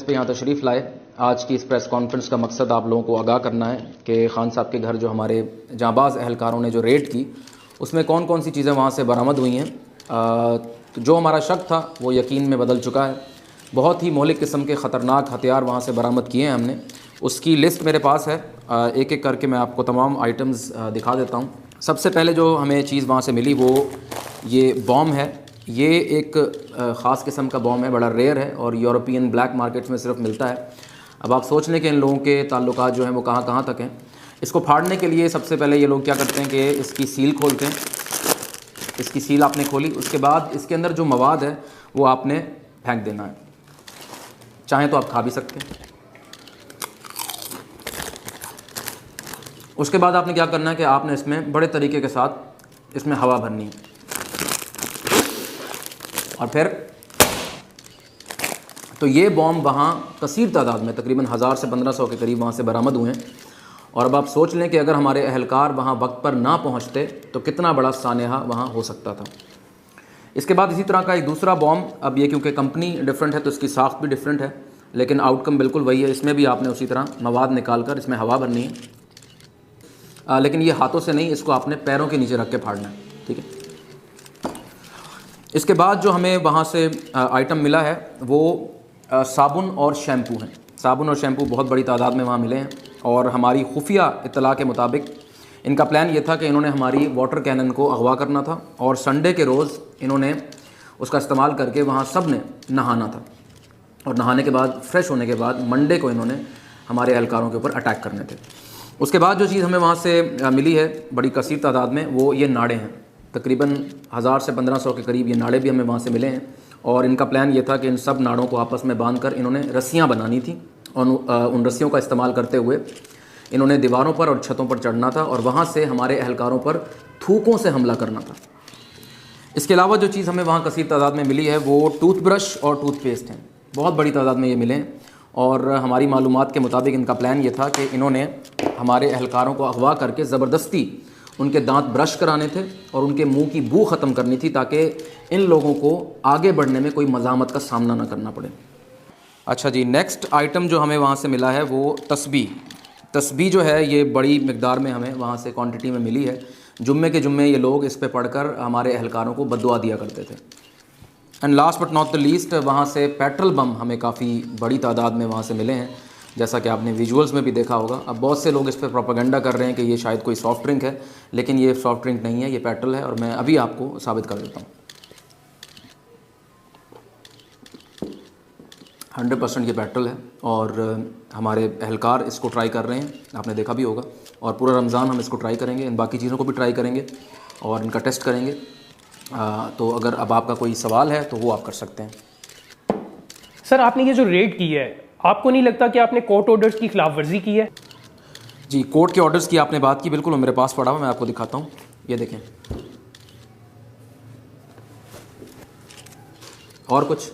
पे यहाँ तशरीफ़ लाए। आज की इस प्रेस कॉन्फ्रेंस का मकसद आप लोगों को आगाह करना है कि खान साहब के घर जो हमारे जांबाज अहलकारों ने जो रेड की उसमें कौन कौन सी चीज़ें वहाँ से बरामद हुई हैं। तो जो हमारा शक था वो यकीन में बदल चुका है। बहुत ही मौलिक किस्म के ख़तरनाक हथियार वहाँ से बरामद किए हैं हमने। उसकी लिस्ट मेरे पास है, एक एक करके मैं आपको तमाम आइटम्स दिखा देता हूँ। सबसे पहले जो हमें चीज़ वहाँ से मिली वो ये बॉम्ब है। ये एक ख़ास किस्म का बॉम्ब है, बड़ा रेयर है और यूरोपियन ब्लैक मार्केट्स में सिर्फ मिलता है। अब आप सोच लें कि इन लोगों के ताल्लुकात जो हैं वो कहाँ कहाँ तक हैं। इसको फाड़ने के लिए सबसे पहले ये लोग क्या करते हैं कि इसकी सील खोलते हैं। इसकी सील आपने खोली, उसके बाद इसके अंदर जो मवाद है वो आपने फेंक देना है। चाहें तो आप खा भी सकते हैं। उसके बाद आपने क्या करना है कि आपने इसमें बड़े तरीके के साथ इसमें हवा भरनी है और फिर तो ये बॉम्ब वहाँ कसीर तादाद में तकरीबन 1000 से 1500 के करीब वहाँ से बरामद हुए हैं। और अब आप सोच लें कि अगर हमारे अहलकार वहाँ वक्त पर ना पहुँचते तो कितना बड़ा सानेहा वहाँ हो सकता था। इसके बाद इसी तरह का एक दूसरा बॉम्ब, अब ये क्योंकि कंपनी डिफरेंट है तो इसकी साख्त भी डिफरेंट है, लेकिन आउटकम बिल्कुल वही है। इसमें भी आपने उसी तरह मवाद निकाल कर इसमें हवा भरनी है, लेकिन ये हाथों से नहीं, इसको आपने पैरों के नीचे रख के फाड़ना है, ठीक है। इसके बाद जो हमें वहाँ से आइटम मिला है वो साबुन और शैम्पू हैं। साबुन और शैम्पू बहुत बड़ी तादाद में वहाँ मिले हैं और हमारी खुफिया इत्तला के मुताबिक इनका प्लान ये था कि इन्होंने हमारी वाटर कैनन को अगवा करना था और संडे के रोज़ इन्होंने उसका इस्तेमाल करके वहाँ सब ने नहाना था और नहाने के बाद फ्रेश होने के बाद मंडे को इन्होंने हमारे एहलकारों के ऊपर अटैक करने थे। उसके बाद जो चीज़ हमें वहाँ से मिली है बड़ी कसीर तादाद में वो ये नाड़े हैं। तकरीबन 1000 से 1500 के करीब ये नाड़े भी हमें वहाँ से मिले हैं और इनका प्लान ये था कि इन सब नाड़ों को आपस में बांधकर इन्होंने रस्सियाँ बनानी थी और उन रस्सियों का इस्तेमाल करते हुए इन्होंने दीवारों पर और छतों पर चढ़ना था और वहाँ से हमारे अहलकारों पर थूकों से हमला करना था। इसके अलावा जो चीज़ हमें वहाँ कसीर तादाद में मिली है वो टूथब्रश और टूथपेस्ट हैं। बहुत बड़ी तादाद में ये मिले हैं और हमारी मालूमात के मुताबिक इनका प्लान ये था कि इन्होंने हमारे अहलकारों को अगवा करके ज़बरदस्ती उनके दांत ब्रश कराने थे और उनके मुंह की बू ख़त्म करनी थी ताकि इन लोगों को आगे बढ़ने में कोई मज़ामत का सामना ना करना पड़े। अच्छा जी, नेक्स्ट आइटम जो हमें वहाँ से मिला है वो तस्बीह जो है ये बड़ी मिकदार में हमें वहाँ से क्वांटिटी में मिली है। जुम्मे के जुम्मे ये लोग इस पे पढ़कर हमारे अहलकारों को बद्दुआ दिया करते थे। And last but not the least वहाँ से पेट्रोल बम हमें काफ़ी बड़ी तादाद में वहाँ से मिले हैं, जैसा कि आपने विजुअल्स में भी देखा होगा। अब बहुत से लोग इस पर प्रोपेगेंडा कर रहे हैं कि ये शायद कोई सॉफ्ट ड्रिंक है, लेकिन ये सॉफ्ट ड्रिंक नहीं है, ये पेट्रोल है और मैं अभी आपको साबित कर देता हूँ। 100% ये पेट्रोल है और हमारे अहलकार इसको ट्राई कर रहे हैं, आपने देखा भी होगा। और पूरा रमज़ान हम इसको ट्राई करेंगे, इन बाकी चीज़ों को भी ट्राई करेंगे और इनका टेस्ट करेंगे। तो अगर अब आपका कोई सवाल है तो वो आप कर सकते हैं। सर, आपने ये जो रेड की है, आपको नहीं लगता कि आपने कोर्ट ऑर्डर्स की खिलाफ वर्जी की है? जी, कोर्ट के ऑर्डर्स की आपने बात की, बिल्कुल मेरे पास पड़ा हुआ, मैं आपको दिखाता हूँ। ये देखें। और कुछ